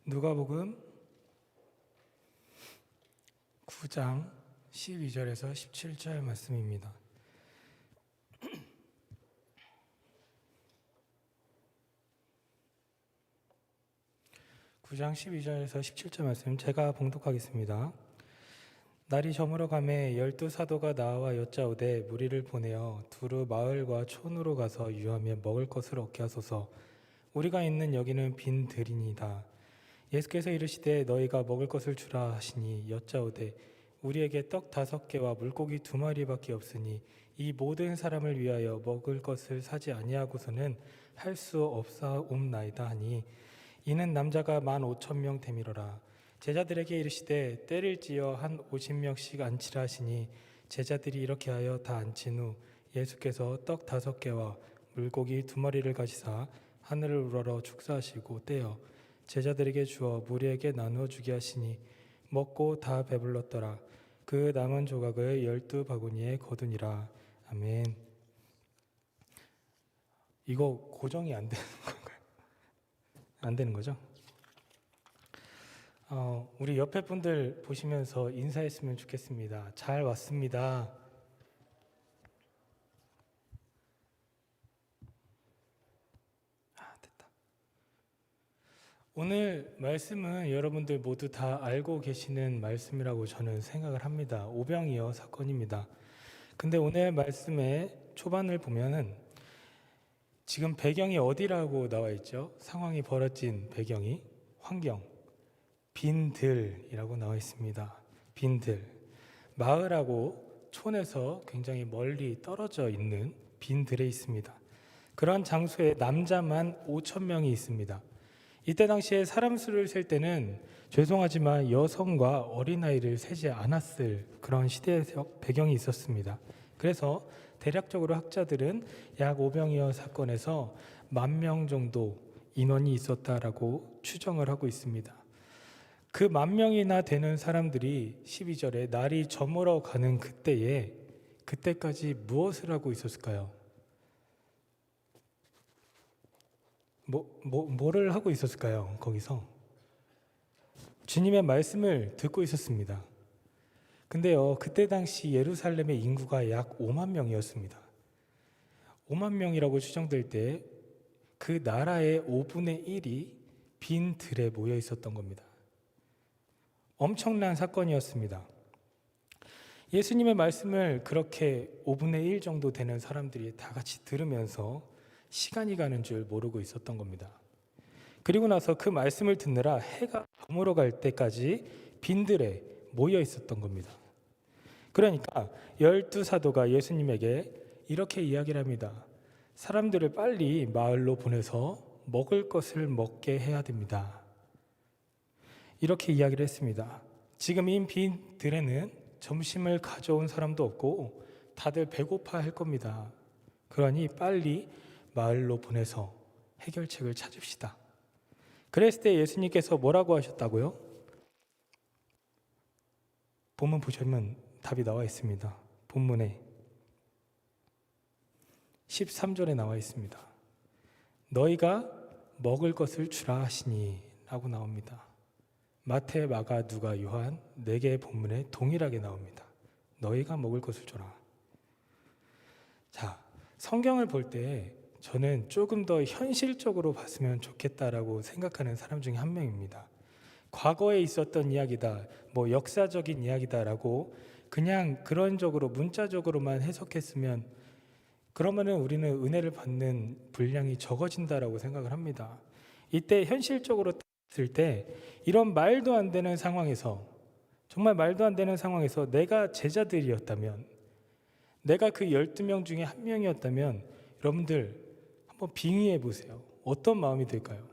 누가복음 9장 12절에서 17절 말씀입니다. (9장 12절에서 17절) 말씀 제가 봉독하겠습니다. 날이 저물어 가매 12 사도가 나와 여짜오되 무리를 보내어 두루 마을과 촌으로 가서 유하며 먹을 것을 얻게 하소서. 우리가 있는 여기는 빈 들이니이다. 예수께서 이르시되 너희가 먹을 것을 주라 하시니 여짜오되 우리에게 떡 5개와 물고기 2마리밖에 없으니 이 모든 사람을 위하여 먹을 것을 사지 아니하고서는 할 수 없사옵나이다 하니 이는 남자가 15,000명 되밀어라. 제자들에게 이르시되 때를 지어 한 50명씩 앉히라 하시니 제자들이 이렇게 하여 다 앉힌 후 예수께서 떡 5개와 물고기 2마리를 가지사 하늘을 우러러 축사하시고 떼어 제자들에게 주어 무리에게 나누어 주게 하시니 먹고 다 배불렀더라. 그 남은 조각을 12바구니에 거두니라. 아멘. 이거 고정이 안 되는 건가요? 안 되는 거죠? 우리 옆에 분들 보시면서 인사했으면 좋겠습니다. 잘 왔습니다. 됐다. 오늘 말씀은 여러분들 모두 다 알고 계시는 말씀이라고 저는 생각을 합니다. 오병이어 사건입니다. 근데 오늘 말씀의 초반을 보면은 지금 배경이 어디라고 나와 있죠? 상황이 벌어진 배경이 환경, 빈들이라고 나와 있습니다. 빈들, 마을하고 촌에서 굉장히 멀리 떨어져 있는 빈들에 있습니다. 그런 장소에 남자만 5,000명이 있습니다. 이때 당시에 사람 수를 셀 때는 죄송하지만 여성과 어린아이를 세지 않았을 그런 시대적 배경이 있었습니다. 그래서 대략적으로 학자들은 약 오병이어 사건에서 10,000명 정도 인원이 있었다라고 추정을 하고 있습니다. 그 10,000명이나 되는 사람들이 12절에 날이 저물어 가는 그때까지 무엇을 하고 있었을까요? 뭐를 하고 있었을까요? 거기서 주님의 말씀을 듣고 있었습니다. 근데요, 그때 당시 예루살렘의 인구가 약 5만 명이었습니다. 5만 명이라고 추정될 때 그 나라의 5분의 1이 빈 들에 모여 있었던 겁니다. 엄청난 사건이었습니다. 예수님의 말씀을 그렇게 5분의 1 정도 되는 사람들이 다 같이 들으면서 시간이 가는 줄 모르고 있었던 겁니다. 그리고 나서 그 말씀을 듣느라 해가 저물어 갈 때까지 빈들에 모여 있었던 겁니다. 그러니까 12 사도가 예수님에게 이렇게 이야기를 합니다. 사람들을 빨리 마을로 보내서 먹을 것을 먹게 해야 됩니다. 이렇게 이야기를 했습니다. 지금 이 빈들에는 점심을 가져온 사람도 없고 다들 배고파 할 겁니다. 그러니 빨리 마을로 보내서 해결책을 찾읍시다. 그랬을 때 예수님께서 뭐라고 하셨다고요? 본문 보시면 답이 나와 있습니다. 본문에 13절에 나와 있습니다. 너희가 먹을 것을 주라 하시니 라고 나옵니다. 마태, 마가, 누가, 요한 4개의 본문에 동일하게 나옵니다. 너희가 먹을 것을 줘라. 자, 성경을 볼 때 저는 조금 더 현실적으로 봤으면 좋겠다라고 생각하는 사람 중에 한 명입니다. 과거에 있었던 이야기다, 역사적인 이야기다라고 그냥 그런적으로 문자적으로만 해석했으면 그러면은 우리는 은혜를 받는 분량이 적어진다라고 생각을 합니다. 이때 현실적으로 봤을 때 이런 말도 안 되는 상황에서, 정말 말도 안 되는 상황에서 내가 제자들이었다면, 내가 그 12명 중에 한 명이었다면 여러분들 한번 빙의해 보세요. 어떤 마음이 들까요?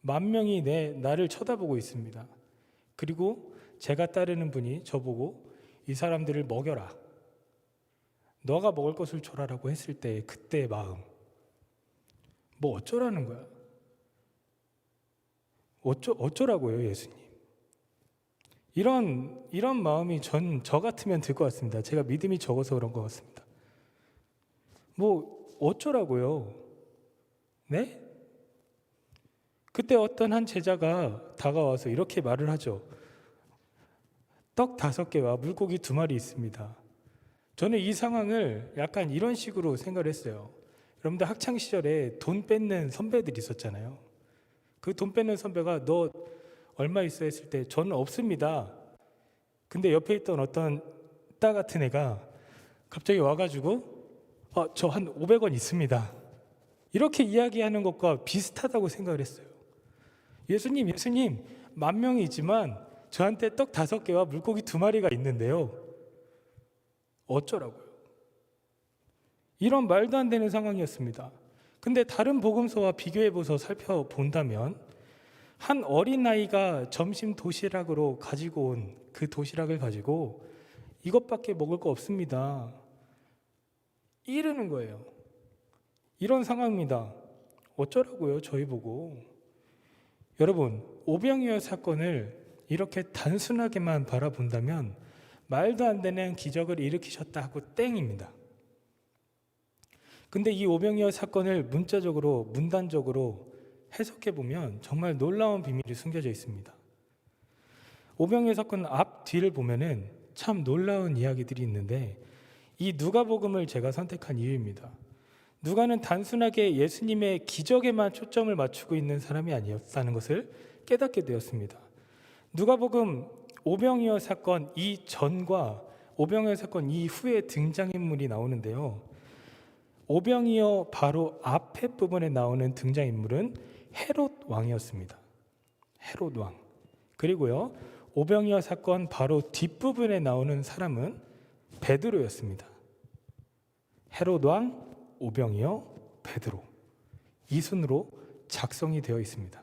10,000명이 나를 쳐다보고 있습니다. 그리고 제가 따르는 분이 저보고 이 사람들을 먹여라, 너가 먹을 것을 줘라라고 했을 때 그때의 마음, 어쩌라는 거야? 어쩌라고요, 예수님? 이런 마음이 저 같으면 들 것 같습니다. 제가 믿음이 적어서 그런 것 같습니다. 어쩌라고요? 네? 그때 어떤 한 제자가 다가와서 이렇게 말을 하죠. 떡 5개와 물고기 2마리 있습니다. 저는 이 상황을 약간 이런 식으로 생각을 했어요. 여러분들 학창 시절에 돈 뺏는 선배들이 있었잖아요. 그 돈 뺏는 선배가 너 얼마 있어 했을 때 저는 없습니다. 근데 옆에 있던 어떤 따 같은 애가 갑자기 와가지고 저 한 500원 있습니다. 이렇게 이야기하는 것과 비슷하다고 생각을 했어요. 예수님 10,000명이 있지만 저한테 떡 5개와 물고기 2마리가 있는데요. 어쩌라고요? 이런 말도 안 되는 상황이었습니다. 근데 다른 복음서와 비교해보서 살펴본다면 한 어린아이가 점심 도시락으로 가지고 온 그 도시락을 가지고 이것밖에 먹을 거 없습니다. 이러는 거예요. 이런 상황입니다. 어쩌라고요? 저희 보고. 여러분, 오병이어 사건을 이렇게 단순하게만 바라본다면 말도 안 되는 기적을 일으키셨다 하고 땡입니다. 근데 이 오병이어 사건을 문단적으로 해석해 보면 정말 놀라운 비밀이 숨겨져 있습니다. 오병이어 사건 앞 뒤를 보면은 참 놀라운 이야기들이 있는데 이 누가복음을 제가 선택한 이유입니다. 누가는 단순하게 예수님의 기적에만 초점을 맞추고 있는 사람이 아니었다는 것을 깨닫게 되었습니다. 누가복음 오병이어 사건 이전과 오병이어 사건 이후에 등장인물이 나오는데요. 오병이어 바로 앞에 부분에 나오는 등장인물은 헤롯 왕이었습니다. 헤롯 왕. 그리고요, 오병이어 사건 바로 뒷부분에 나오는 사람은 베드로였습니다. 헤롯 왕, 오병이어, 베드로. 이 순으로 작성이 되어 있습니다.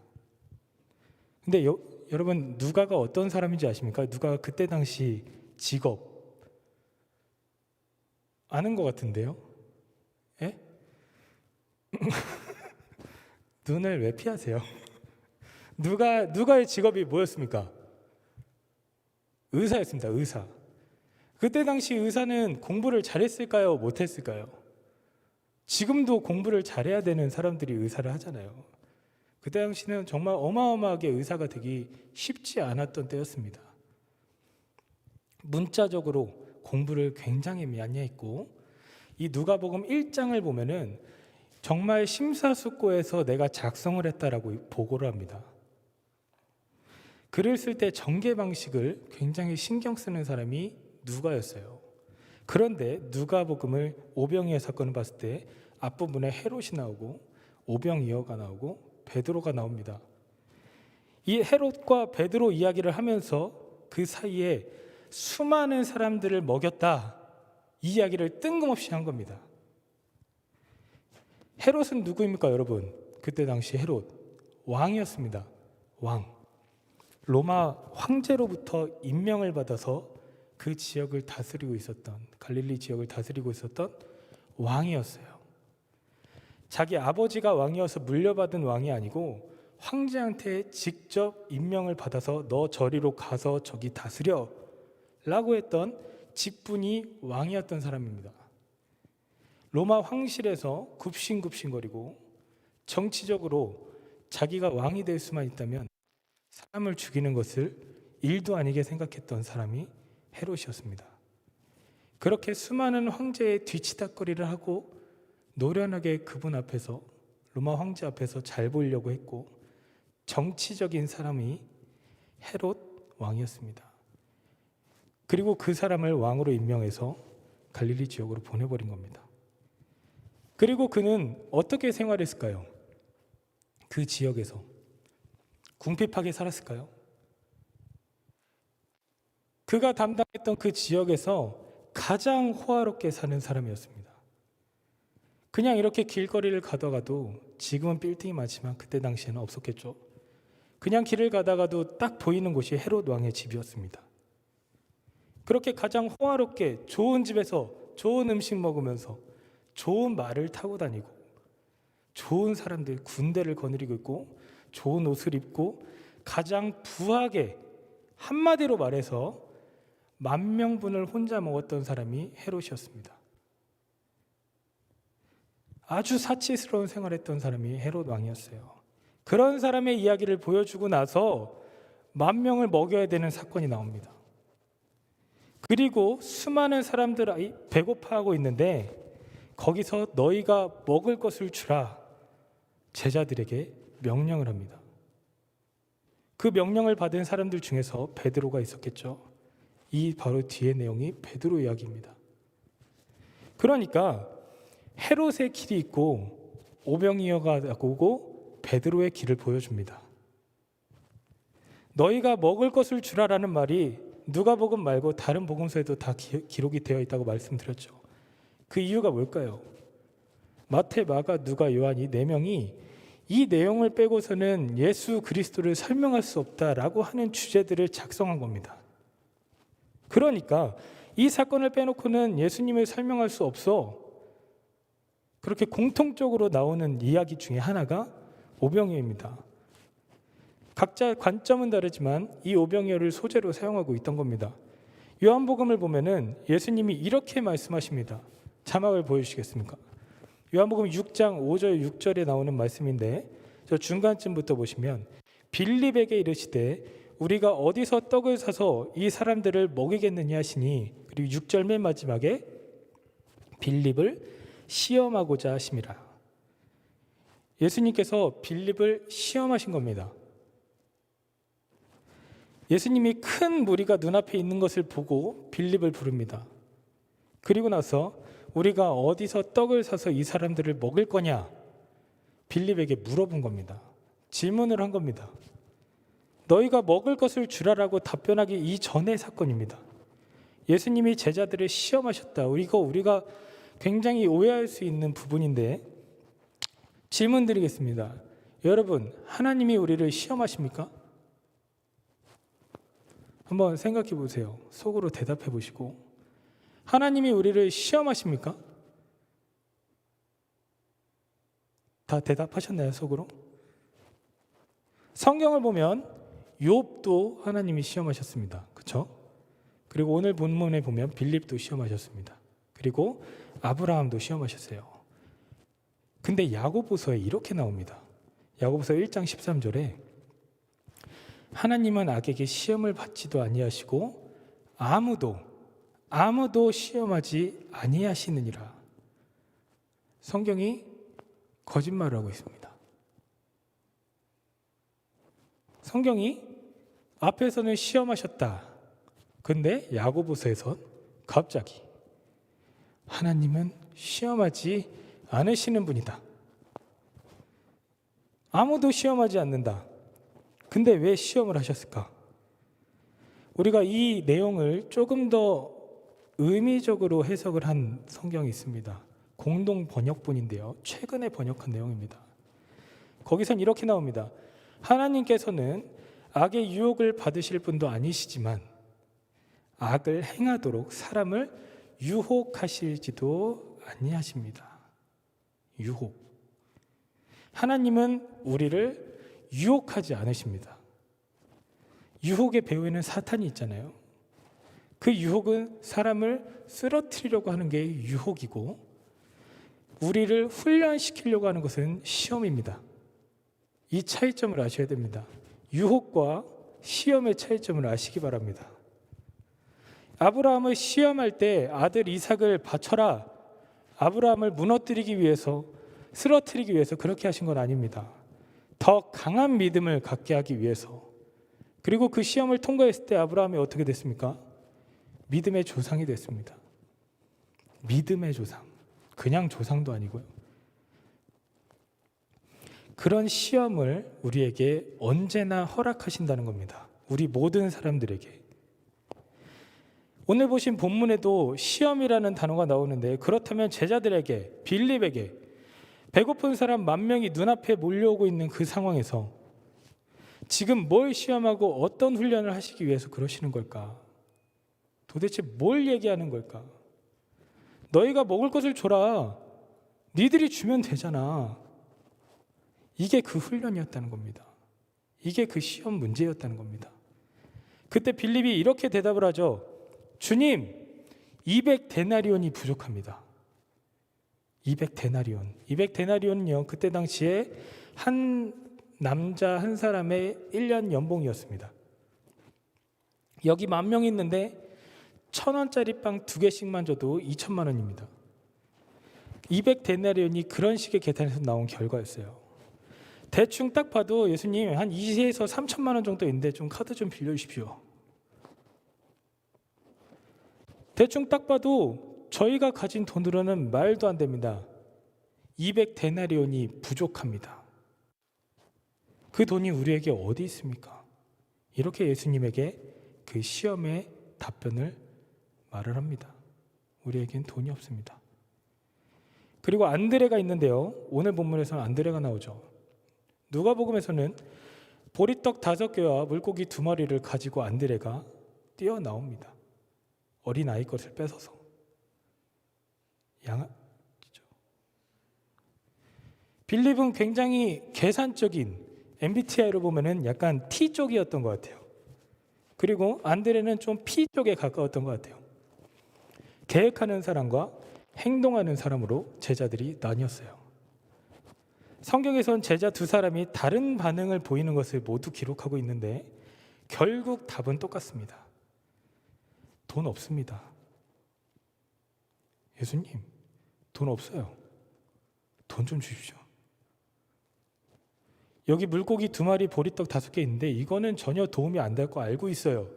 근데 여러분, 누가가 어떤 사람인지 아십니까? 누가가 그때 당시 직업 아는 것 같은데요? 예? 눈을 왜 피하세요? 누가의 직업이 뭐였습니까? 의사였습니다. 의사. 그때 당시 의사는 공부를 잘했을까요? 못했을까요? 지금도 공부를 잘해야 되는 사람들이 의사를 하잖아요. 그때 당시는 정말 어마어마하게 의사가 되기 쉽지 않았던 때였습니다. 문자적으로 공부를 굉장히 많이 했고, 이 누가복음 1장을 보면은 정말 심사숙고해서 내가 작성을 했다라고 보고를 합니다. 글을 쓸 때 전개 방식을 굉장히 신경 쓰는 사람이 누가였어요. 그런데 누가복음을 오병이어 사건을 봤을 때 앞부분에 헤롯이 나오고 오병이어가 나오고 베드로가 나옵니다. 이 헤롯과 베드로 이야기를 하면서 그 사이에 수많은 사람들을 먹였다, 이 이야기를 뜬금없이 한 겁니다. 헤롯은 누구입니까, 여러분? 그때 당시 헤롯 왕이었습니다. 왕. 로마 황제로부터 임명을 받아서 그 지역을 다스리고 있었던, 갈릴리 지역을 다스리고 있었던 왕이었어요. 자기 아버지가 왕이어서 물려받은 왕이 아니고 황제한테 직접 임명을 받아서 너 저리로 가서 저기 다스려 라고 했던 직분이 왕이었던 사람입니다. 로마 황실에서 굽신굽신거리고 정치적으로 자기가 왕이 될 수만 있다면 사람을 죽이는 것을 일도 아니게 생각했던 사람이 헤롯이었습니다. 그렇게 수많은 황제의 뒤치다꺼리를 하고 노련하게 그분 앞에서, 로마 황제 앞에서 잘 보이려고 했고 정치적인 사람이 헤롯 왕이었습니다. 그리고 그 사람을 왕으로 임명해서 갈릴리 지역으로 보내버린 겁니다. 그리고 그는 어떻게 생활했을까요? 그 지역에서 궁핍하게 살았을까요? 그가 담당했던 그 지역에서 가장 호화롭게 사는 사람이었습니다. 그냥 이렇게 길거리를 가다가도, 지금은 빌딩이 많지만 그때 당시에는 없었겠죠. 그냥 길을 가다가도 딱 보이는 곳이 헤롯 왕의 집이었습니다. 그렇게 가장 호화롭게 좋은 집에서 좋은 음식 먹으면서 좋은 말을 타고 다니고 좋은 사람들, 군대를 거느리고 있고 좋은 옷을 입고 가장 부하게, 한마디로 말해서 10,000분을 혼자 먹었던 사람이 헤롯이었습니다. 아주 사치스러운 생활을 했던 사람이 헤롯 왕이었어요. 그런 사람의 이야기를 보여주고 나서 10,000명을 먹여야 되는 사건이 나옵니다. 그리고 수많은 사람들이 배고파하고 있는데 거기서 너희가 먹을 것을 주라 제자들에게 명령을 합니다. 그 명령을 받은 사람들 중에서 베드로가 있었겠죠. 이 바로 뒤의 내용이 베드로 이야기입니다. 그러니까 헤롯의 길이 있고 오병이어가 오고 베드로의 길을 보여줍니다. 너희가 먹을 것을 주라라는 말이 누가복음 말고 다른 복음서에도 다 기록이 되어 있다고 말씀드렸죠. 그 이유가 뭘까요? 마태, 마가, 누가, 요한 이 4명이 이 내용을 빼고서는 예수 그리스도를 설명할 수 없다라고 하는 주제들을 작성한 겁니다. 그러니까 이 사건을 빼놓고는 예수님을 설명할 수 없어. 그렇게 공통적으로 나오는 이야기 중에 하나가 오병이어입니다. 각자 관점은 다르지만 이 오병이어를 소재로 사용하고 있던 겁니다. 요한복음을 보면은 예수님이 이렇게 말씀하십니다. 자막을 보여주시겠습니까? 요한복음 6장 5절 6절에 나오는 말씀인데 저 중간쯤부터 보시면 빌립에게 이르시되 우리가 어디서 떡을 사서 이 사람들을 먹이겠느냐 하시니 그리고 6절 맨 마지막에 빌립을 시험하고자 하심이라. 예수님께서 빌립을 시험하신 겁니다. 예수님이 큰 무리가 눈앞에 있는 것을 보고 빌립을 부릅니다. 그리고 나서 우리가 어디서 떡을 사서 이 사람들을 먹을 거냐? 빌립에게 물어본 겁니다. 질문을 한 겁니다. 너희가 먹을 것을 주라라고 답변하기 이전의 사건입니다. 예수님이 제자들을 시험하셨다. 이거 우리가 굉장히 오해할 수 있는 부분인데 질문 드리겠습니다. 여러분, 하나님이 우리를 시험하십니까? 한번 생각해 보세요. 속으로 대답해 보시고 하나님이 우리를 시험하십니까? 다 대답하셨나요, 속으로? 성경을 보면 욥도 하나님이 시험하셨습니다. 그렇죠? 그리고 오늘 본문에 보면 빌립도 시험하셨습니다. 그리고 아브라함도 시험하셨어요. 근데 야고보서에 이렇게 나옵니다. 야고보서 1장 13절에 하나님은 악에게 시험을 받지도 아니하시고 아무도 시험하지 아니하시느니라. 성경이 거짓말을 하고 있습니다. 성경이 앞에서는 시험하셨다. 근데 야고보서에선 갑자기 하나님은 시험하지 않으시는 분이다. 아무도 시험하지 않는다. 근데 왜 시험을 하셨을까? 우리가 이 내용을 조금 더 의미적으로 해석을 한 성경이 있습니다. 공동 번역본인데요. 최근에 번역한 내용입니다. 거기선 이렇게 나옵니다. 하나님께서는 악의 유혹을 받으실 분도 아니시지만 악을 행하도록 사람을 유혹하실지도 아니하십니다. 유혹. 하나님은 우리를 유혹하지 않으십니다. 유혹의 배후에는 사탄이 있잖아요. 그 유혹은 사람을 쓰러뜨리려고 하는 게 유혹이고 우리를 훈련시키려고 하는 것은 시험입니다. 이 차이점을 아셔야 됩니다. 유혹과 시험의 차이점을 아시기 바랍니다. 아브라함을 시험할 때 아들 이삭을 바쳐라. 아브라함을 무너뜨리기 위해서, 쓰러뜨리기 위해서 그렇게 하신 건 아닙니다. 더 강한 믿음을 갖게 하기 위해서. 그리고 그 시험을 통과했을 때 아브라함이 어떻게 됐습니까? 믿음의 조상이 됐습니다. 믿음의 조상. 그냥 조상도 아니고요. 그런 시험을 우리에게 언제나 허락하신다는 겁니다. 우리 모든 사람들에게. 오늘 보신 본문에도 시험이라는 단어가 나오는데 그렇다면 제자들에게, 빌립에게 배고픈 사람 10,000명이 눈앞에 몰려오고 있는 그 상황에서 지금 뭘 시험하고 어떤 훈련을 하시기 위해서 그러시는 걸까? 도대체 뭘 얘기하는 걸까? 너희가 먹을 것을 줘라. 니들이 주면 되잖아. 이게 그 훈련이었다는 겁니다. 이게 그 시험 문제였다는 겁니다. 그때 빌립이 이렇게 대답을 하죠. 주님, 200데나리온이 부족합니다. 200데나리온. 200데나리온은요, 그때 당시에 한 남자 한 사람의 1년 연봉이었습니다. 여기 10,000명 있는데 1,000원짜리 빵 2개씩만 줘도 2천만 원입니다. 200데나리온이 그런 식의 계산에서 나온 결과였어요. 대충 딱 봐도 예수님 한 2에서 3천만 원 정도 있는데 좀 카드 좀 빌려주십시오. 대충 딱 봐도 저희가 가진 돈으로는 말도 안 됩니다. 200데나리온이 부족합니다. 그 돈이 우리에게 어디 있습니까? 이렇게 예수님에게 그 시험의 답변을 말을 합니다. 우리에겐 돈이 없습니다. 그리고 안드레가 있는데요. 오늘 본문에서는 안드레가 나오죠. 누가복음에서는 보리떡 5개와 물고기 2마리를 가지고 안드레가 뛰어나옵니다. 어린아이 것을 뺏어서. 빌립은 굉장히 계산적인, MBTI로 보면은 약간 T 쪽이었던 것 같아요. 그리고 안드레는 좀 P 쪽에 가까웠던 것 같아요. 계획하는 사람과 행동하는 사람으로 제자들이 나뉘었어요. 성경에선 제자 2사람이 다른 반응을 보이는 것을 모두 기록하고 있는데 결국 답은 똑같습니다. 돈 없습니다. 예수님, 돈 없어요. 돈 좀 주십시오. 여기 물고기 2마리, 보리떡 5개 있는데 이거는 전혀 도움이 안 될 거 알고 있어요.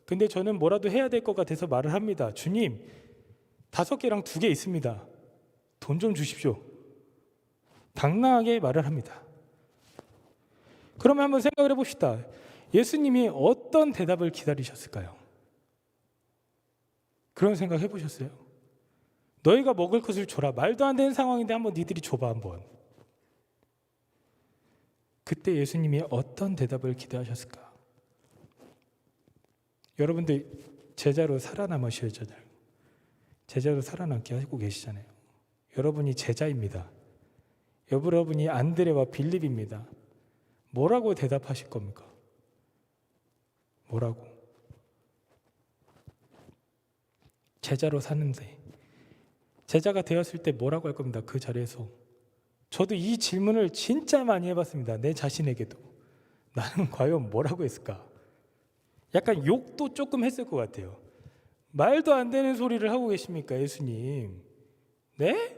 근데 저는 뭐라도 해야 될 것 같아서 말을 합니다. 주님, 5개랑 2개 있습니다. 돈 좀 주십시오. 당당하게 말을 합니다. 그러면 한번 생각을 해봅시다. 예수님이 어떤 대답을 기다리셨을까요? 그런 생각 해보셨어요? 너희가 먹을 것을 줘라. 말도 안 되는 상황인데 한번 니들이 줘봐 한번. 그때 예수님이 어떤 대답을 기대하셨을까? 여러분들 제자로 살아남으셔야잖아요. 제자로 살아남게 하고 계시잖아요. 여러분이 제자입니다. 여러분이 안드레와 빌립입니다. 뭐라고 대답하실 겁니까? 뭐라고? 제자로 사는데 제자가 되었을 때 뭐라고 할 겁니다. 그 자리에서. 저도 이 질문을 진짜 많이 해봤습니다. 내 자신에게도. 나는 과연 뭐라고 했을까? 약간 욕도 조금 했을 것 같아요. 말도 안 되는 소리를 하고 계십니까, 예수님? 네?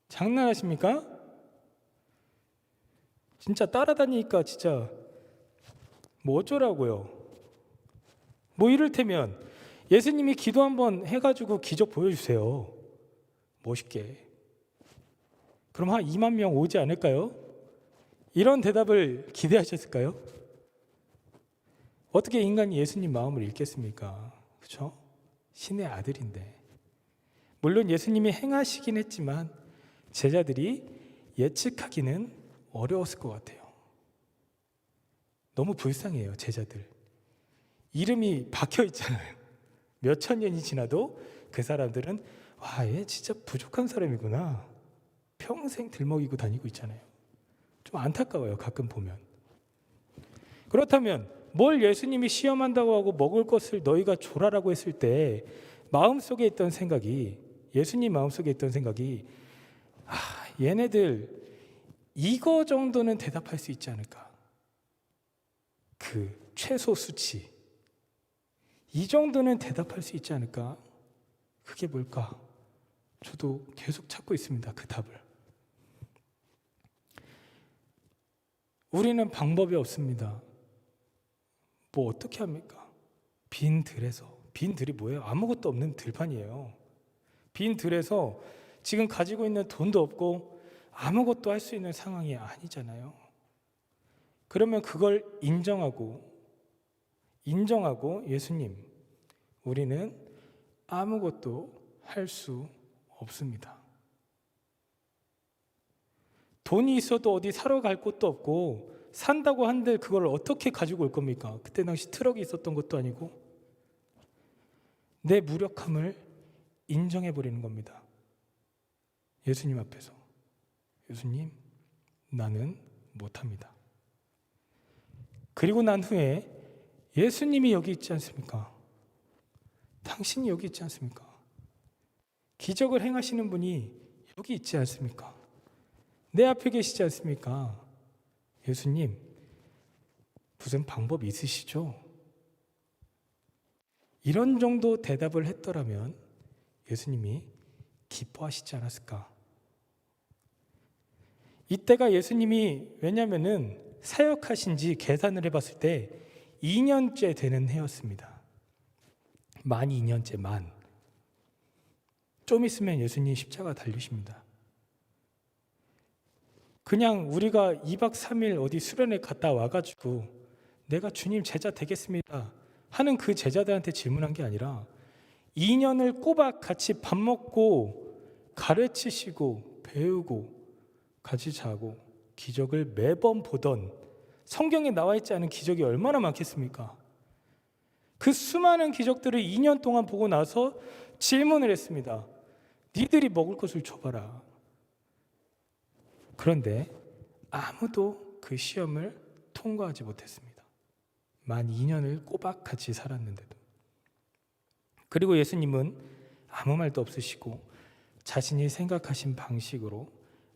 장난하십니까? 진짜 따라다니니까 진짜 뭐 어쩌라고요? 뭐 이를테면 예수님이 기도 한번 해가지고 기적 보여주세요. 멋있게. 그럼 한 2만 명 오지 않을까요? 이런 대답을 기대하셨을까요? 어떻게 인간이 예수님 마음을 읽겠습니까? 그렇죠? 신의 아들인데. 물론 예수님이 행하시긴 했지만 제자들이 예측하기는 어려웠을 것 같아요. 너무 불쌍해요, 제자들. 이름이 박혀 있잖아요. 몇천 년이 지나도 그 사람들은 와, 얘 진짜 부족한 사람이구나. 평생 들먹이고 다니고 있잖아요. 좀 안타까워요, 가끔 보면. 그렇다면 뭘 예수님이 시험한다고 하고 먹을 것을 너희가 줘라라고 했을 때 마음속에 있던 생각이, 예수님 마음속에 있던 생각이, 얘네들 이거 정도는 대답할 수 있지 않을까? 그 최소 수치, 이 정도는 대답할 수 있지 않을까? 그게 뭘까? 저도 계속 찾고 있습니다, 그 답을. 우리는 방법이 없습니다. 뭐 어떻게 합니까? 빈 들에서. 빈 들이 뭐예요? 아무것도 없는 들판이에요. 빈 들에서 지금 가지고 있는 돈도 없고 아무것도 할 수 있는 상황이 아니잖아요. 그러면 그걸 인정하고 예수님, 우리는 아무것도 할 수 없습니다. 돈이 있어도 어디 사러 갈 곳도 없고 산다고 한들 그걸 어떻게 가지고 올 겁니까? 그때 당시 트럭이 있었던 것도 아니고. 내 무력함을 인정해버리는 겁니다. 예수님 앞에서. 예수님, 나는 못합니다. 그리고 난 후에 예수님이 여기 있지 않습니까? 당신이 여기 있지 않습니까? 기적을 행하시는 분이 여기 있지 않습니까? 내 앞에 계시지 않습니까? 예수님, 무슨 방법 있으시죠? 이런 정도 대답을 했더라면 예수님이 기뻐하시지 않았을까? 이때가 예수님이, 왜냐하면은 사역하신 지 계산을 해봤을 때 2년째 되는 해였습니다. 만 2년째, 좀 있으면 예수님 십자가 달리십니다. 그냥 우리가 2박 3일 어디 수련회 갔다 와가지고 내가 주님 제자 되겠습니다 하는 그 제자들한테 질문한 게 아니라 2년을 꼬박 같이 밥 먹고 가르치시고 배우고 같이 자고 기적을 매번 보던, 성경에 나와 있지 않은 기적이 얼마나 많겠습니까? 그 수많은 기적들을 2년 동안 보고 나서 질문을 했습니다. 니들이 먹을 것을 줘봐라. 그런데 아무도 그 시험을 통과하지 못했습니다. 만 2년을 꼬박 같이 살았는데도. 그리고 예수님은 아무 말도 없으시고 자신이 생각하신 방식으로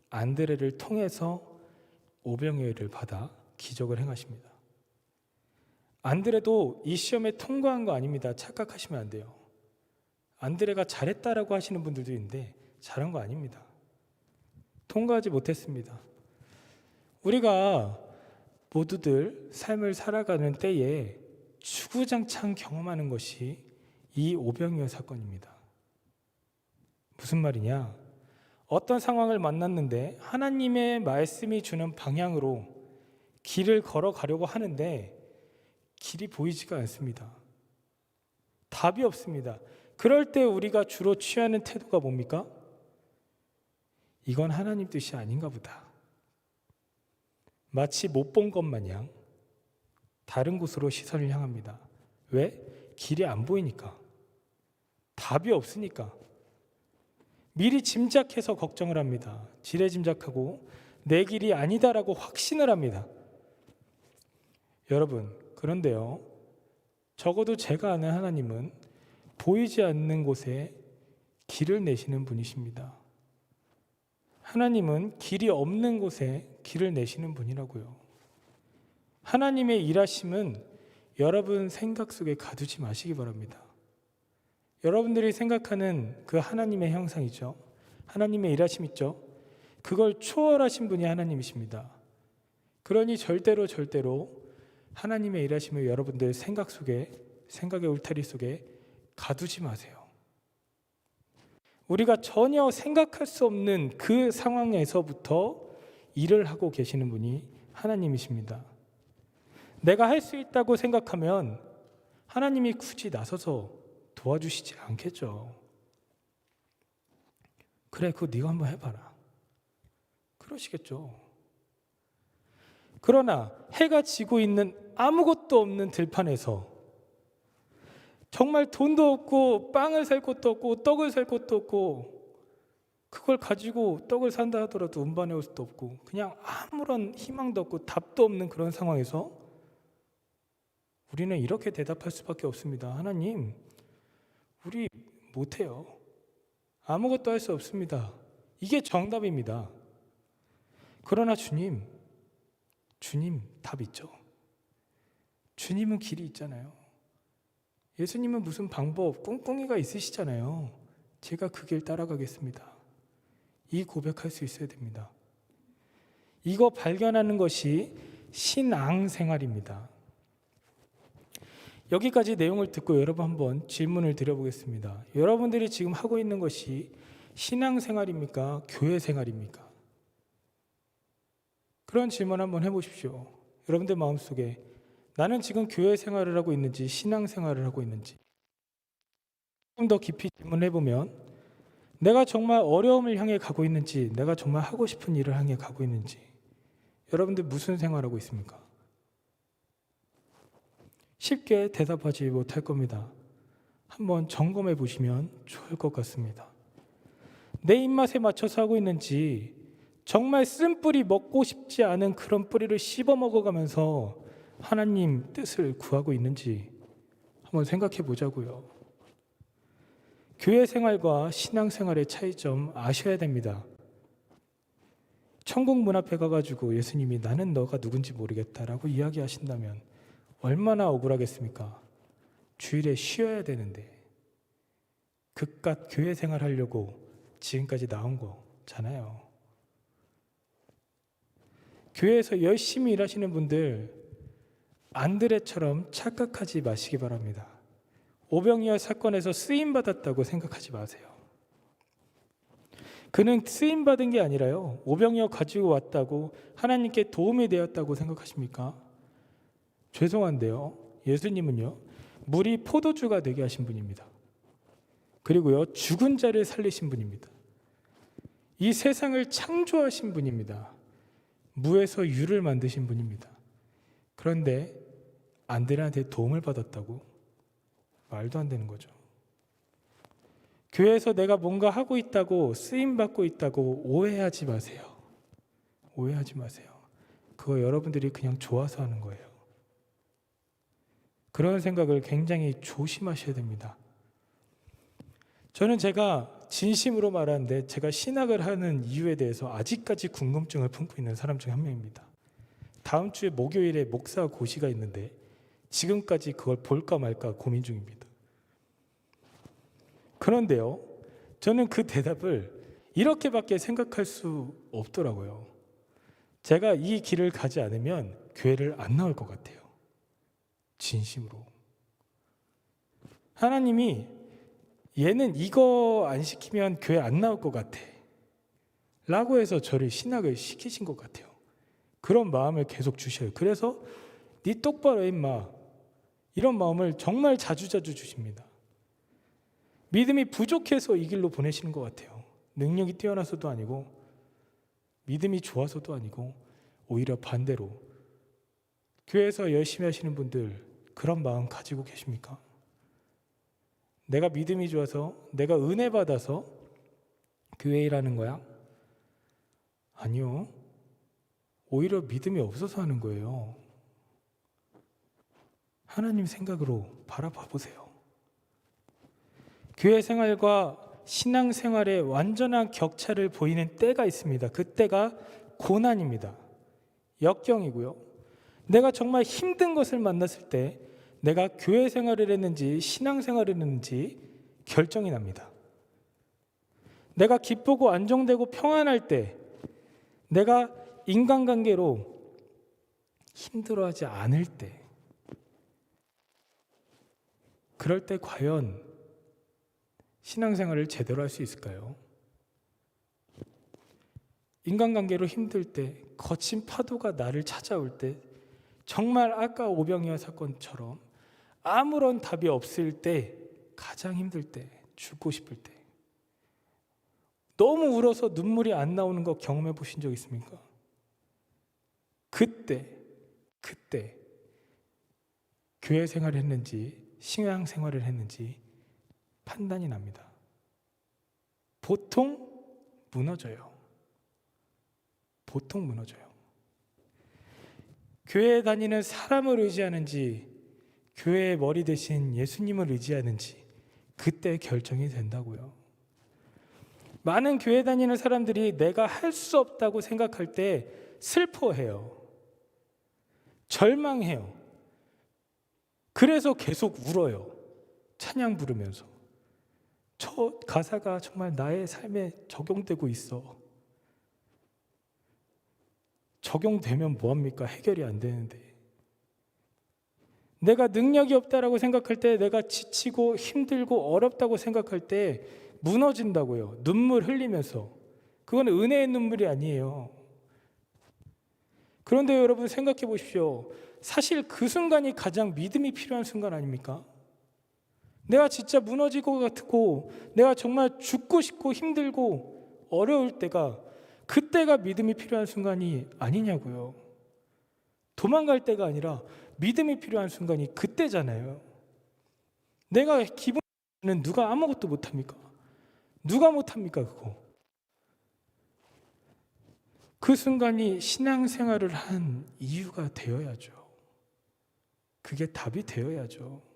안드레를 통해서 오병이어를 받아 기적을 행하십니다. 안드레도 이 시험에 통과한 거 아닙니다. 착각하시면 안 돼요. 안드레가 잘했다라고 하시는 분들도 있는데 잘한 거 아닙니다. 통과하지 못했습니다. 우리가 모두들 삶을 살아가는 때에 주구장창 경험하는 것이 이 오병이어 사건입니다. 무슨 말이냐? 어떤 상황을 만났는데 하나님의 말씀이 주는 방향으로 길을 걸어가려고 하는데 길이 보이지가 않습니다. 답이 없습니다. 그럴 때 우리가 주로 취하는 태도가 뭡니까? 이건 하나님 뜻이 아닌가 보다. 마치 못 본 것 마냥 다른 곳으로 시선을 향합니다. 왜? 길이 안 보이니까. 답이 없으니까. 미리 짐작해서 걱정을 합니다. 지레짐작하고 내 길이 아니다라고 확신을 합니다. 여러분, 그런데요, 적어도 제가 아는 하나님은 보이지 않는 곳에 길을 내시는 분이십니다. 하나님은 길이 없는 곳에 길을 내시는 분이라고요. 하나님의 일하심은 여러분 생각 속에 가두지 마시기 바랍니다. 여러분들이 생각하는 그 하나님의 형상이죠. 하나님의 일하심 있죠. 그걸 초월하신 분이 하나님이십니다. 그러니 절대로 하나님의 일하심을 여러분들 생각 속에, 생각의 울타리 속에 가두지 마세요. 우리가 전혀 생각할 수 없는 그 상황에서부터 일을 하고 계시는 분이 하나님이십니다. 내가 할 수 있다고 생각하면 하나님이 굳이 나서서 도와주시지 않겠죠. 그래, 그거 네가 한번 해봐라. 그러시겠죠. 그러나 해가 지고 있는 아무것도 없는 들판에서 정말 돈도 없고 빵을 살 것도 없고 떡을 살 것도 없고 그걸 가지고 떡을 산다 하더라도 운반해 올 수도 없고 그냥 아무런 희망도 없고 답도 없는 그런 상황에서 우리는 이렇게 대답할 수밖에 없습니다. 하나님, 우리 못해요. 아무것도 할 수 없습니다. 이게 정답입니다. 그러나 주님 답 있죠. 주님은 길이 있잖아요. 예수님은 무슨 방법, 꿍꿍이가 있으시잖아요. 제가 그 길 따라가겠습니다. 이 고백할 수 있어야 됩니다. 이거 발견하는 것이 신앙생활입니다. 여기까지 내용을 듣고 여러분 한번 질문을 드려보겠습니다. 여러분들이 지금 하고 있는 것이 신앙생활입니까? 교회생활입니까? 그런 질문 한번 해보십시오. 여러분들 마음속에 나는 지금 교회생활을 하고 있는지 신앙생활을 하고 있는지 좀 더 깊이 질문해보면 내가 정말 어려움을 향해 가고 있는지, 내가 정말 하고 싶은 일을 향해 가고 있는지, 여러분들 무슨 생활하고 있습니까? 쉽게 대답하지 못할 겁니다. 한번 점검해 보시면 좋을 것 같습니다. 내 입맛에 맞춰서 하고 있는지, 정말 쓴뿌리 먹고 싶지 않은 그런 뿌리를 씹어 먹어가면서 하나님 뜻을 구하고 있는지 한번 생각해 보자고요. 교회 생활과 신앙 생활의 차이점 아셔야 됩니다. 천국 문 앞에 가가지고 예수님이 나는 너가 누군지 모르겠다라고 이야기하신다면 얼마나 억울하겠습니까? 주일에 쉬어야 되는데 그깟 교회 생활하려고 지금까지 나온 거잖아요. 교회에서 열심히 일하시는 분들 안드레처럼 착각하지 마시기 바랍니다. 오병이어 사건에서 쓰임받았다고 생각하지 마세요. 그는 쓰임받은 게 아니라요, 오병이어 가지고 왔다고 하나님께 도움이 되었다고 생각하십니까? 죄송한데요, 예수님은요 물이 포도주가 되게 하신 분입니다. 그리고요 죽은 자를 살리신 분입니다. 이 세상을 창조하신 분입니다. 무에서 유를 만드신 분입니다. 그런데 안드레한테 도움을 받았다고? 말도 안 되는 거죠. 교회에서 내가 뭔가 하고 있다고, 쓰임받고 있다고 오해하지 마세요. 오해하지 마세요. 그거 여러분들이 그냥 좋아서 하는 거예요. 그런 생각을 굉장히 조심하셔야 됩니다. 저는 제가 진심으로 말하는데 제가 신학을 하는 이유에 대해서 아직까지 궁금증을 품고 있는 사람 중 한 명입니다. 다음 주에 목요일에 목사 고시가 있는데 지금까지 그걸 볼까 말까 고민 중입니다. 그런데요, 저는 그 대답을 이렇게밖에 생각할 수 없더라고요. 제가 이 길을 가지 않으면 교회를 안 나올 것 같아요. 진심으로. 하나님이 얘는 이거 안 시키면 교회 안 나올 것 같아 라고 해서 저를 신학을 시키신 것 같아요. 그런 마음을 계속 주셔요. 그래서 네 똑바로 해 임마, 이런 마음을 정말 자주자주 주십니다. 믿음이 부족해서 이 길로 보내시는 것 같아요. 능력이 뛰어나서도 아니고 믿음이 좋아서도 아니고 오히려 반대로. 교회에서 열심히 하시는 분들 그런 마음 가지고 계십니까? 내가 믿음이 좋아서, 내가 은혜 받아서 교회 일하는 거야? 아니요. 오히려 믿음이 없어서 하는 거예요. 하나님 생각으로 바라봐 보세요. 교회 생활과 신앙 생활의 완전한 격차를 보이는 때가 있습니다. 그 때가 고난입니다. 역경이고요. 내가 정말 힘든 것을 만났을 때 내가 교회 생활을 했는지 신앙 생활을 했는지 결정이 납니다. 내가 기쁘고 안정되고 평안할 때, 내가 인간관계로 힘들어하지 않을 때, 그럴 때 과연 신앙생활을 제대로 할 수 있을까요? 인간관계로 힘들 때, 거친 파도가 나를 찾아올 때, 정말 아까 오병이어 사건처럼 아무런 답이 없을 때, 가장 힘들 때, 죽고 싶을 때, 너무 울어서 눈물이 안 나오는 거 경험해 보신 적 있습니까? 그때 교회 생활을 했는지 신앙 생활을 했는지 판단이 납니다. 보통 무너져요. 보통 무너져요. 교회에 다니는 사람을 의지하는지 교회의 머리 대신 예수님을 의지하는지 그때 결정이 된다고요. 많은 교회 다니는 사람들이 내가 할 수 없다고 생각할 때 슬퍼해요. 절망해요. 그래서 계속 울어요. 찬양 부르면서. 저 가사가 정말 나의 삶에 적용되고 있어. 적용되면 뭐합니까? 해결이 안 되는데. 내가 능력이 없다라고 생각할 때, 내가 지치고 힘들고 어렵다고 생각할 때 무너진다고요. 눈물 흘리면서. 그건 은혜의 눈물이 아니에요. 그런데 여러분 생각해 보십시오. 사실 그 순간이 가장 믿음이 필요한 순간 아닙니까? 내가 진짜 무너질 것 같고 내가 정말 죽고 싶고 힘들고 어려울 때가, 그때가 믿음이 필요한 순간이 아니냐고요. 도망갈 때가 아니라 믿음이 필요한 순간이 그때잖아요. 내가 기분은 누가 아무것도 못합니까? 누가 못합니까 그거? 그 순간이 신앙생활을 한 이유가 되어야죠. 그게 답이 되어야죠.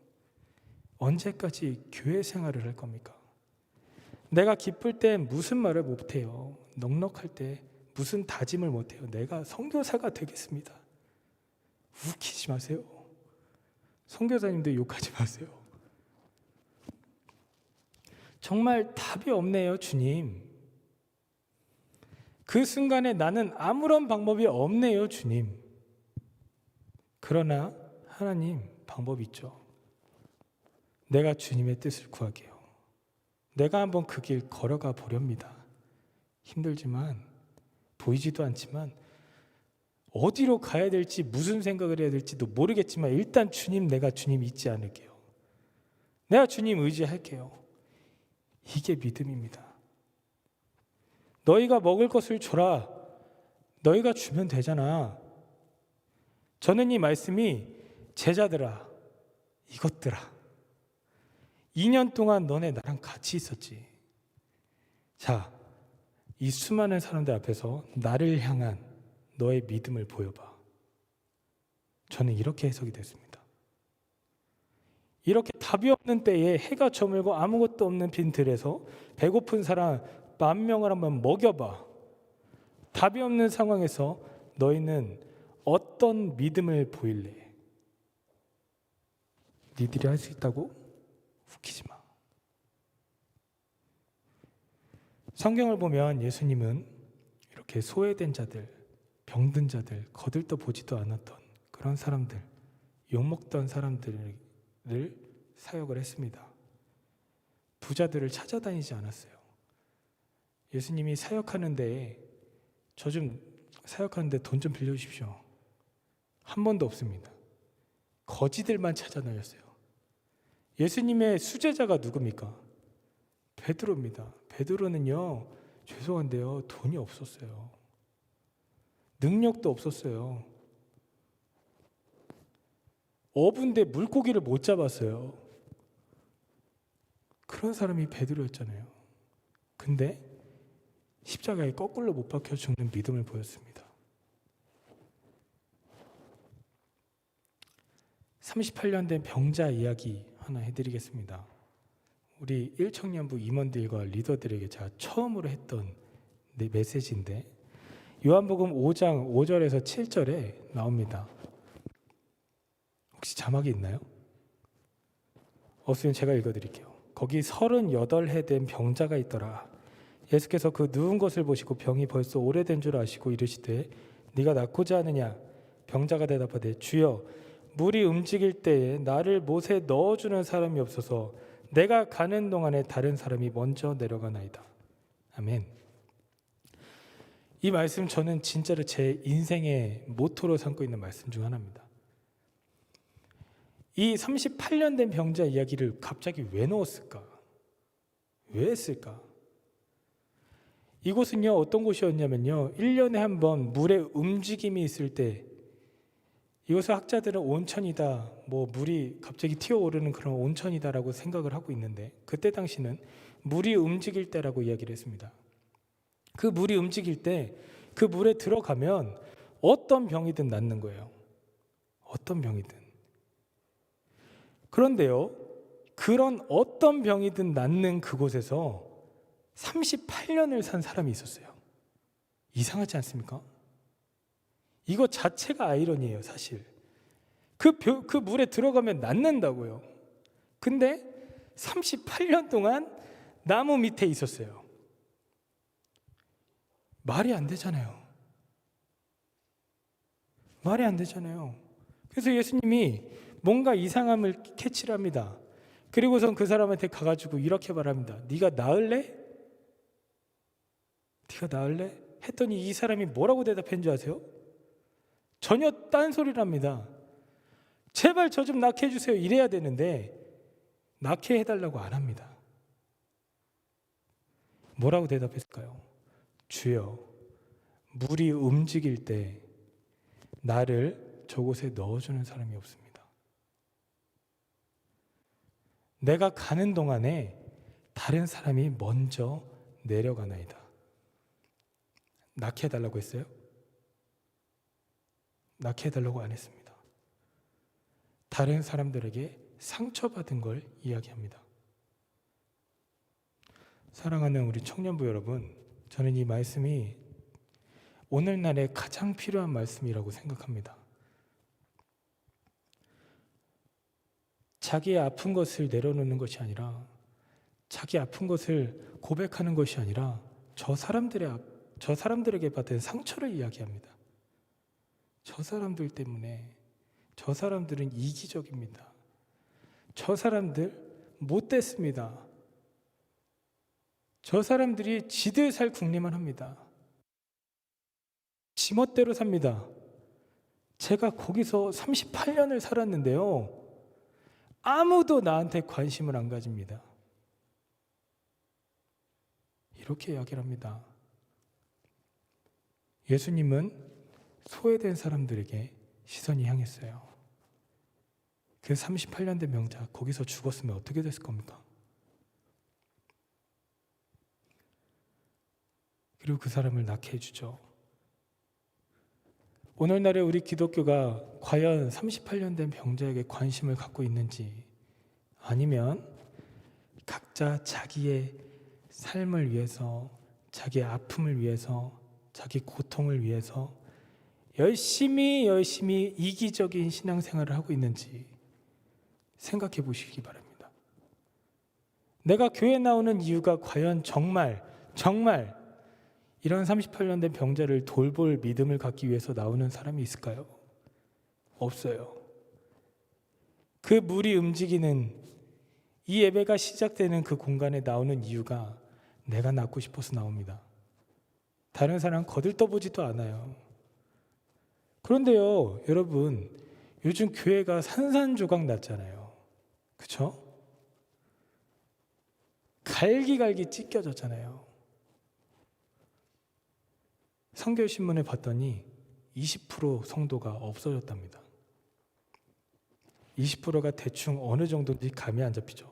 언제까지 교회 생활을 할 겁니까? 내가 기쁠 때 무슨 말을 못해요. 넉넉할 때 무슨 다짐을 못해요. 내가 선교사가 되겠습니다. 웃기지 마세요. 선교사님도 욕하지 마세요. 정말 답이 없네요, 주님. 그 순간에 나는 아무런 방법이 없네요, 주님. 그러나 하나님 방법이 있죠. 내가 주님의 뜻을 구하게요. 내가 한번 그 길 걸어가 보렵니다. 힘들지만, 보이지도 않지만, 어디로 가야 될지, 무슨 생각을 해야 될지도 모르겠지만 일단 주님, 내가 주님 잊지 않을게요. 내가 주님 의지할게요. 이게 믿음입니다. 너희가 먹을 것을 줘라. 너희가 주면 되잖아. 저는 이 말씀이 제자들아, 이것들아, 2년 동안 너네 나랑 같이 있었지. 자, 이 수많은 사람들 앞에서 나를 향한 너의 믿음을 보여봐. 저는 이렇게 해석이 됐습니다. 이렇게 답이 없는 때에 해가 저물고 아무것도 없는 빈들에서 배고픈 사람 10,000명을 한번 먹여봐. 답이 없는 상황에서 너희는 어떤 믿음을 보일래? 니들이 할 수 있다고? 웃기지 마. 성경을 보면 예수님은 이렇게 소외된 자들, 병든 자들, 거들떠 보지도 않았던 그런 사람들, 욕먹던 사람들을 사역을 했습니다. 부자들을 찾아다니지 않았어요. 예수님이 사역하는데 저 좀 사역하는데 돈 좀 빌려주십시오. 한 번도 없습니다. 거지들만 찾아다녔어요. 예수님의 수제자가 누굽니까? 베드로입니다. 베드로는요, 죄송한데요, 돈이 없었어요. 능력도 없었어요. 어부인데 물고기를 못 잡았어요. 그런 사람이 베드로였잖아요. 근데 십자가에 거꾸로 못 박혀 죽는 믿음을 보였습니다. 38년 된 병자 이야기 하나 해드리겠습니다. 우리 1청년부 임원들과 리더들에게 제가 처음으로 했던 메시지인데 요한복음 5장 5절에서 7절에 나옵니다. 혹시 자막이 있나요? 없으면 제가 읽어드릴게요. 거기 38해 된 병자가 있더라. 예수께서 그 누운 것을 보시고 병이 벌써 오래된 줄 아시고 이르시되 네가 낫고자 하느냐? 병자가 대답하되 주여 물이 움직일 때에 나를 못에 넣어주는 사람이 없어서 내가 가는 동안에 다른 사람이 먼저 내려가나이다. 아멘. 이 말씀 저는 진짜로 제 인생의 모토로 삼고 있는 말씀 중 하나입니다. 이 38년 된 병자 이야기를 갑자기 왜 넣었을까? 왜 했을까? 이곳은요, 어떤 곳이었냐면요, 1년에 한 번 물의 움직임이 있을 때 이곳을 학자들은 온천이다, 물이 갑자기 튀어오르는 그런 온천이다라고 생각을 하고 있는데 그때 당시는 물이 움직일 때라고 이야기를 했습니다. 그 물이 움직일 때 그 물에 들어가면 어떤 병이든 낫는 거예요. 어떤 병이든. 그런데요, 그런 어떤 병이든 낫는 그곳에서 38년을 산 사람이 있었어요. 이상하지 않습니까? 이거 자체가 아이러니예요, 사실. 그 물에 들어가면 낫는다고요. 근데 38년 동안 나무 밑에 있었어요. 말이 안 되잖아요. 말이 안 되잖아요. 그래서 예수님이 뭔가 이상함을 캐치를 합니다. 그리고선 그 사람한테 가가지고 이렇게 말합니다. 네가 나을래? 네가 나을래? 했더니 이 사람이 뭐라고 대답한 줄 아세요? 전혀 딴소리랍니다. 제발 저 좀 낫게 해주세요. 이래야 되는데 낫게 해달라고 안 합니다. 뭐라고 대답했을까요? 주여, 물이 움직일 때 나를 저곳에 넣어주는 사람이 없습니다. 내가 가는 동안에 다른 사람이 먼저 내려가나이다. 낫게 해달라고 했어요? 낫게 해달라고 안 했습니다. 다른 사람들에게 상처받은 걸 이야기합니다. 사랑하는 우리 청년부 여러분, 저는 이 말씀이 오늘날에 가장 필요한 말씀이라고 생각합니다. 자기의 아픈 것을 내려놓는 것이 아니라, 자기 아픈 것을 고백하는 것이 아니라 저 사람들에게 받은 상처를 이야기합니다. 저 사람들 때문에, 저 사람들은 이기적입니다. 저 사람들 못됐습니다. 저 사람들이 지들 살 궁리만 합니다. 지멋대로 삽니다. 제가 거기서 38년을 살았는데요, 아무도 나한테 관심을 안 가집니다. 이렇게 이야기를 합니다. 예수님은 소외된 사람들에게 시선이 향했어요. 그 38년 된 명자, 거기서 죽었으면 어떻게 됐을 겁니까? 그리고 그 사람을 낫게 해주죠. 오늘날의 우리 기독교가 과연 38년 된 병자에게 관심을 갖고 있는지, 아니면 각자 자기의 삶을 위해서, 자기의 아픔을 위해서, 자기 고통을 위해서 열심히 이기적인 신앙생활을 하고 있는지 생각해 보시기 바랍니다. 내가 교회 나오는 이유가 과연 정말 이런 38년 된 병자를 돌볼 믿음을 갖기 위해서 나오는 사람이 있을까요? 없어요. 그 물이 움직이는 이 예배가 시작되는 그 공간에 나오는 이유가 내가 낫고 싶어서 나옵니다. 다른 사람 거들떠보지도 않아요. 그런데요, 여러분, 요즘 교회가 산산조각 났잖아요. 그쵸? 갈기갈기 찢겨졌잖아요. 성결신문에 봤더니 20% 성도가 없어졌답니다. 20%가 대충 어느 정도인지 감이 안 잡히죠.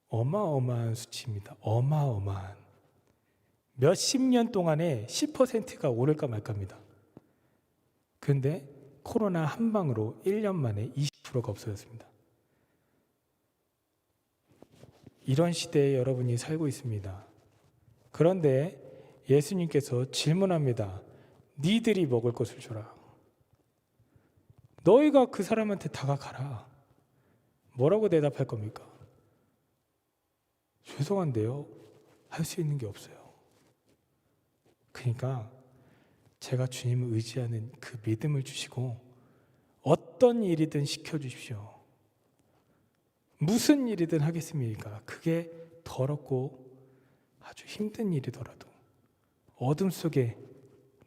어마어마한 수치입니다. 어마어마한. 몇십 년 동안에 10%가 오를까 말까입니다. 그런데 코로나 한 방으로 1년 만에 20%가 없어졌습니다. 이런 시대에 여러분이 살고 있습니다. 그런데 예수님께서 질문합니다. 니들이 먹을 것을 줘라. 너희가 그 사람한테 다가가라. 뭐라고 대답할 겁니까? 죄송한데요, 할 수 있는 게 없어요. 그러니까 제가 주님을 의지하는 그 믿음을 주시고 어떤 일이든 시켜주십시오. 무슨 일이든 하겠습니까? 그게 더럽고 아주 힘든 일이더라도, 어둠 속에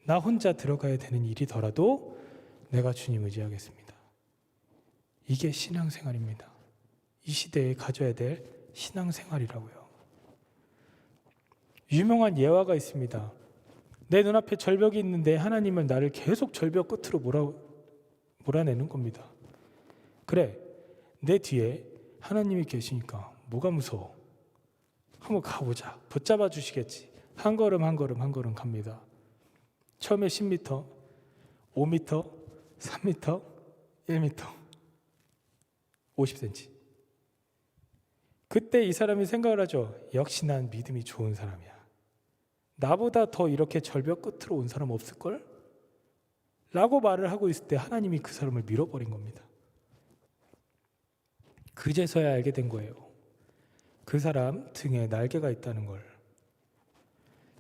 나 혼자 들어가야 되는 일이더라도 내가 주님 의지하겠습니다. 이게 신앙생활입니다. 이 시대에 가져야 될 신앙생활이라고요. 유명한 예화가 있습니다. 내 눈앞에 절벽이 있는데 하나님은 나를 계속 절벽 끝으로 몰아내는 겁니다. 그래, 내 뒤에 하나님이 계시니까 뭐가 무서워? 한번 가보자. 붙잡아 주시겠지. 한 걸음 갑니다. 처음에 10m, 5m, 3m, 1m, 50cm. 그때 이 사람이 생각을 하죠. 역시 난 믿음이 좋은 사람이야. 나보다 더 이렇게 절벽 끝으로 온 사람 없을걸? 라고 말을 하고 있을 때 하나님이 그 사람을 밀어버린 겁니다. 그제서야 알게 된 거예요. 그 사람 등에 날개가 있다는 걸.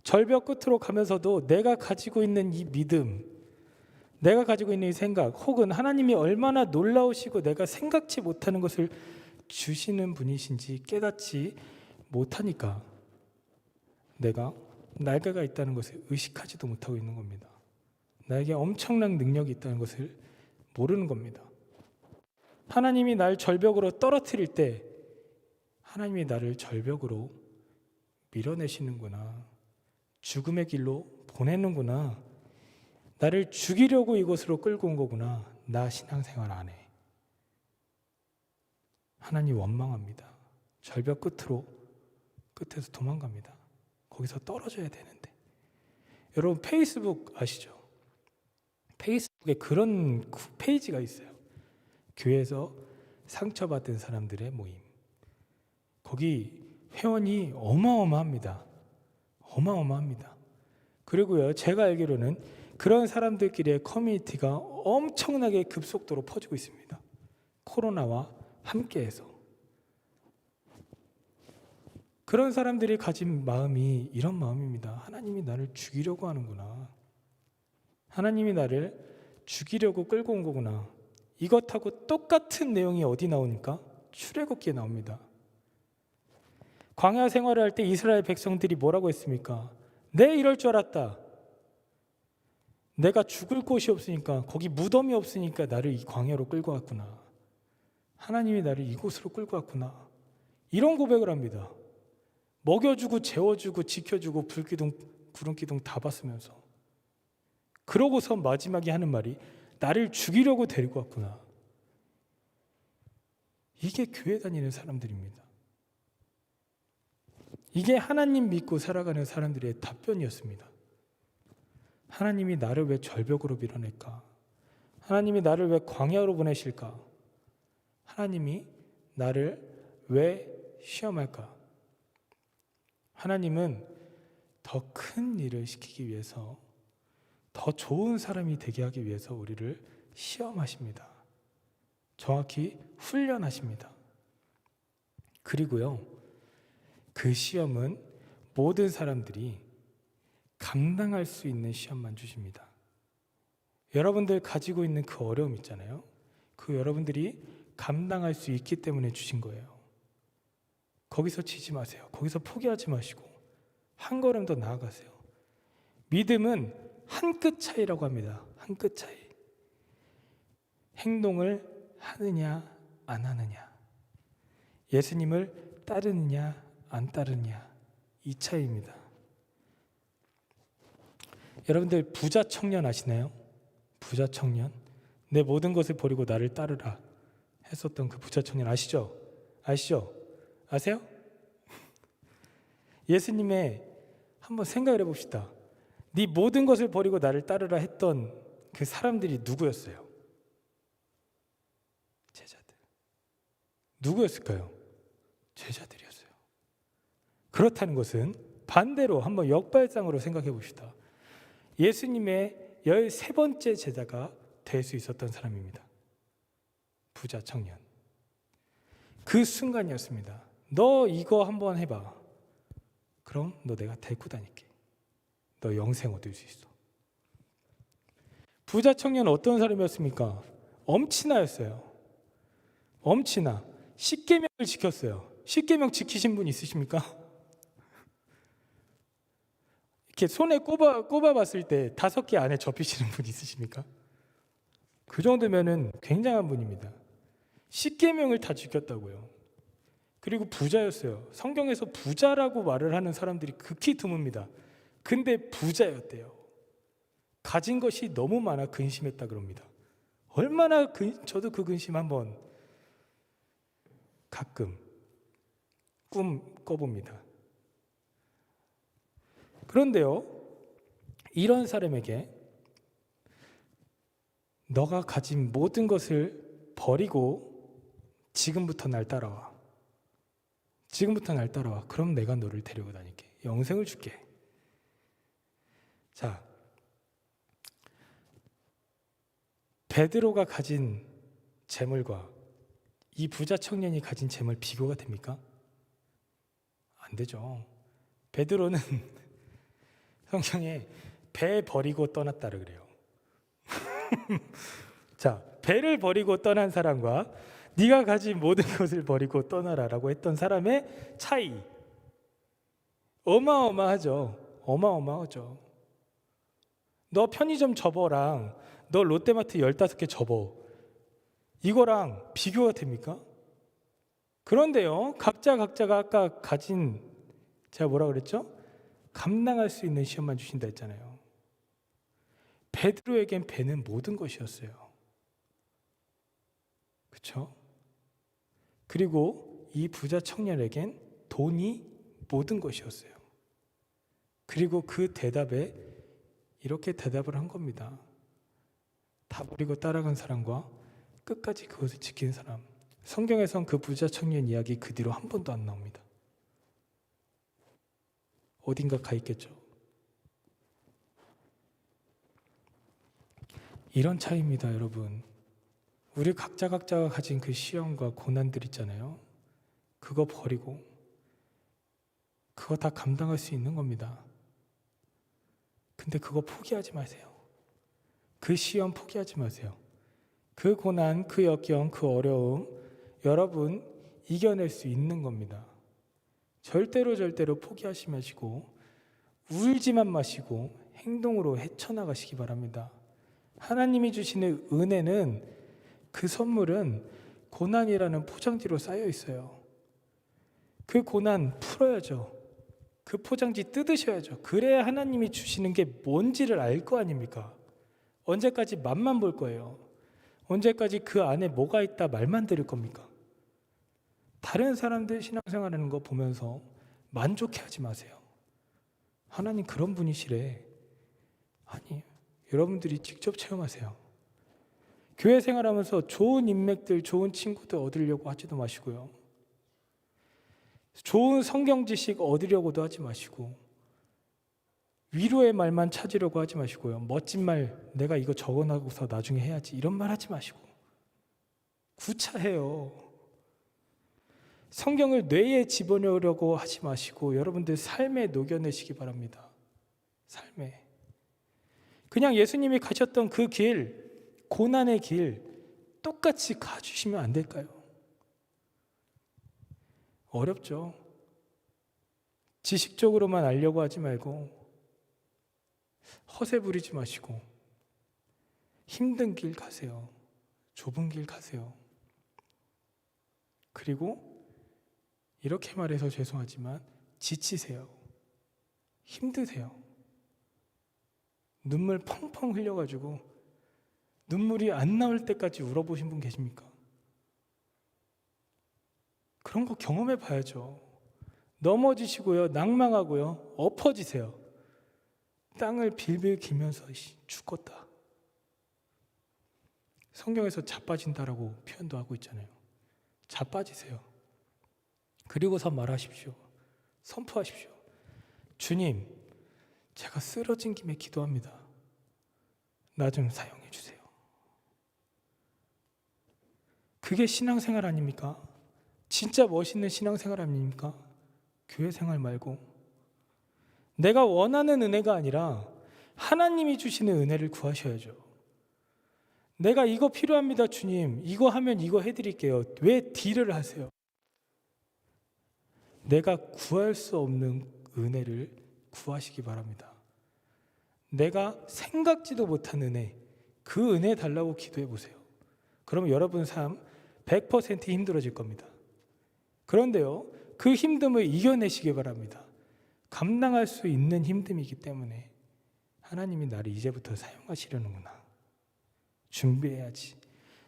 절벽 끝으로 가면서도 내가 가지고 있는 이 믿음, 내가 가지고 있는 이 생각, 혹은 하나님이 얼마나 놀라우시고 내가 생각지 못하는 것을 주시는 분이신지 깨닫지 못하니까 내가 날개가 있다는 것을 의식하지도 못하고 있는 겁니다. 나에게 엄청난 능력이 있다는 것을 모르는 겁니다. 하나님이 날 절벽으로 떨어뜨릴 때 하나님이 나를 절벽으로 밀어내시는구나, 죽음의 길로 보내는구나, 나를 죽이려고 이곳으로 끌고 온 거구나, 나 신앙생활 안 해. 하나님 원망합니다. 절벽 끝에서 도망갑니다. 거기서 떨어져야 되는데. 여러분 페이스북 아시죠? 페이스북에 그런 페이지가 있어요. 교회에서 상처받은 사람들의 모임. 거기 회원이 어마어마합니다. 어마어마합니다. 그리고요, 제가 알기로는 그런 사람들끼리의 커뮤니티가 엄청나게 급속도로 퍼지고 있습니다. 코로나와 함께해서. 그런 사람들이 가진 마음이 이런 마음입니다. 하나님이 나를 죽이려고 하는구나. 하나님이 나를 죽이려고 끌고 온 거구나. 이것하고 똑같은 내용이 어디 나오니까? 출애굽기에 나옵니다. 광야 생활을 할 때 이스라엘 백성들이 뭐라고 했습니까? 내 이럴 줄 알았다. 내가 죽을 곳이 없으니까, 거기 무덤이 없으니까 나를 이 광야로 끌고 왔구나. 하나님이 나를 이곳으로 끌고 왔구나. 이런 고백을 합니다. 먹여주고 재워주고 지켜주고 불기둥 구름기둥 다 봤으면서, 그러고서 마지막에 하는 말이 나를 죽이려고 데리고 왔구나. 이게 교회 다니는 사람들입니다. 이게 하나님 믿고 살아가는 사람들의 답변이었습니다. 하나님이 나를 왜 절벽으로 밀어낼까? 하나님이 나를 왜 광야로 보내실까? 하나님이 나를 왜 시험할까? 하나님은 더 큰 일을 시키기 위해서, 더 좋은 사람이 되게 하기 위해서 우리를 시험하십니다. 정확히 훈련하십니다. 그리고요, 그 시험은 모든 사람들이 감당할 수 있는 시험만 주십니다. 여러분들 가지고 있는 그 어려움 있잖아요. 그 여러분들이 감당할 수 있기 때문에 주신 거예요. 거기서 지지 마세요. 거기서 포기하지 마시고 한 걸음 더 나아가세요. 믿음은 한 끗 차이라고 합니다. 한 끗 차이. 행동을 하느냐 안 하느냐, 예수님을 따르느냐 안 따르느냐, 이 차이입니다. 여러분들 부자 청년 아시나요? 부자 청년. 내 모든 것을 버리고 나를 따르라 했었던 그 부자 청년 아시죠? 아시죠? 아세요? 예수님의 한번 생각을 해봅시다. 네 모든 것을 버리고 나를 따르라 했던 그 사람들이 누구였어요? 제자들. 누구였을까요? 제자들이었어요. 그렇다는 것은 반대로 한번 역발상으로 생각해 봅시다. 예수님의 13번째 제자가 될 수 있었던 사람입니다. 부자 청년. 그 순간이었습니다. 너 이거 한번 해봐. 그럼 너 내가 데리고 다닐게. 너 영생 얻을 수 있어. 부자 청년은 어떤 사람이었습니까? 엄친아였어요. 엄친아. 십계명을 지켰어요. 십계명 지키신 분 있으십니까? 이렇게 손에 꼽아봤을 때 5개 안에 접히시는 분 있으십니까? 그 정도면은 굉장한 분입니다. 십계명을 다 지켰다고요. 그리고 부자였어요. 성경에서 부자라고 말을 하는 사람들이 극히 드뭅니다. 근데 부자였대요. 가진 것이 너무 많아 근심했다 그럽니다. 얼마나 저도 그 근심 한번 가끔 꿈 꿔봅니다. 그런데요, 이런 사람에게 너가 가진 모든 것을 버리고 지금부터 날 따라와. 지금부터 날 따라와. 그럼 내가 너를 데리고 다닐게. 영생을 줄게. 자, 베드로가 가진 재물과 이 부자 청년이 가진 재물 비교가 됩니까? 안 되죠. 베드로는 성경에 배 버리고 떠났다고 그래요. 자, 배를 버리고 떠난 사람과 네가 가진 모든 것을 버리고 떠나라라고 했던 사람의 차이, 어마어마하죠. 어마어마하죠. 너 편의점 접어랑 너 롯데마트 15개 접어, 이거랑 비교가 됩니까? 그런데요, 각자가 아까 가진, 제가 뭐라 그랬죠? 감당할 수 있는 시험만 주신다 했잖아요. 베드로에겐 배는 모든 것이었어요. 그렇죠? 그리고 이 부자 청년에겐 돈이 모든 것이었어요. 그리고 그 대답에 이렇게 대답을 한 겁니다. 다 버리고 따라간 사람과 끝까지 그것을 지킨 사람. 성경에선 그 부자 청년 이야기 그 뒤로 한 번도 안 나옵니다. 어딘가 가 있겠죠. 이런 차이입니다, 여러분. 우리 각자가 가진 그 시험과 고난들 있잖아요. 그거 버리고 그거 다 감당할 수 있는 겁니다. 근데 그거 포기하지 마세요. 그 시험 포기하지 마세요. 그 고난, 그 역경, 그 어려움 여러분 이겨낼 수 있는 겁니다. 절대로 포기하지 마시고 울지만 마시고 행동으로 헤쳐나가시기 바랍니다. 하나님이 주시는 은혜는 그 선물은 고난이라는 포장지로 쌓여 있어요. 그 고난 풀어야죠. 그 포장지 뜯으셔야죠. 그래야 하나님이 주시는 게 뭔지를 알 거 아닙니까? 언제까지 맛만 볼 거예요? 언제까지 그 안에 뭐가 있다 말만 들을 겁니까? 다른 사람들 신앙생활하는 거 보면서 만족해하지 마세요. 하나님 그런 분이시래. 아니, 여러분들이 직접 체험하세요. 교회 생활하면서 좋은 인맥들, 좋은 친구들 얻으려고 하지도 마시고요. 좋은 성경 지식 얻으려고도 하지 마시고 위로의 말만 찾으려고 하지 마시고요. 멋진 말 내가 이거 적어놔서 나중에 해야지 이런 말 하지 마시고 구차해요. 성경을 뇌에 집어넣으려고 하지 마시고 여러분들 삶에 녹여내시기 바랍니다. 삶에. 그냥 예수님이 가셨던 그 길, 고난의 길 똑같이 가주시면 안 될까요? 어렵죠. 지식적으로만 알려고 하지 말고 허세 부리지 마시고 힘든 길 가세요. 좁은 길 가세요. 그리고 이렇게 말해서 죄송하지만 지치세요. 힘드세요. 눈물 펑펑 흘려가지고 눈물이 안 나올 때까지 울어보신 분 계십니까? 그런 거 경험해 봐야죠. 넘어지시고요, 낭망하고요, 엎어지세요. 땅을 빌빌 기면서 죽었다. 성경에서 자빠진다라고 표현도 하고 있잖아요. 자빠지세요. 그리고서 말하십시오. 선포하십시오. 주님, 제가 쓰러진 김에 기도합니다. 나 좀 사용해 주세요. 그게 신앙생활 아닙니까? 진짜 멋있는 신앙생활 아닙니까? 교회 생활 말고 내가 원하는 은혜가 아니라 하나님이 주시는 은혜를 구하셔야죠. 내가 이거 필요합니다, 주님. 이거 하면 이거 해드릴게요. 왜 딜을 하세요? 내가 구할 수 없는 은혜를 구하시기 바랍니다. 내가 생각지도 못한 은혜, 그 은혜 달라고 기도해 보세요. 그러면 여러분 삶 100% 힘들어질 겁니다. 그런데요, 그 힘듦을 이겨내시기 바랍니다. 감당할 수 있는 힘듦이기 때문에 하나님이 나를 이제부터 사용하시려는구나. 준비해야지.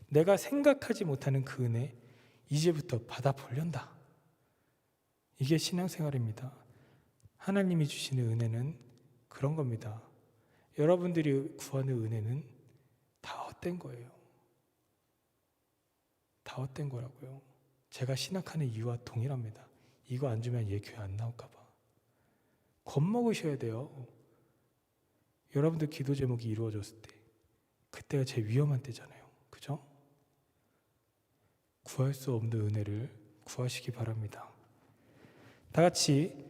내가 생각하지 못하는 그 은혜 이제부터 받아보련다. 이게 신앙생활입니다. 하나님이 주시는 은혜는 그런 겁니다. 여러분들이 구하는 은혜는 다 헛된 거예요. 다 헛된 거라고요. 제가 신학하는 이유와 동일합니다. 이거 안 주면 얘 교회 안 나올까 봐. 겁먹으셔야 돼요. 여러분들 기도 제목이 이루어졌을 때 그때가 제일 위험한 때잖아요. 그죠? 구할 수 없는 은혜를 구하시기 바랍니다. 다 같이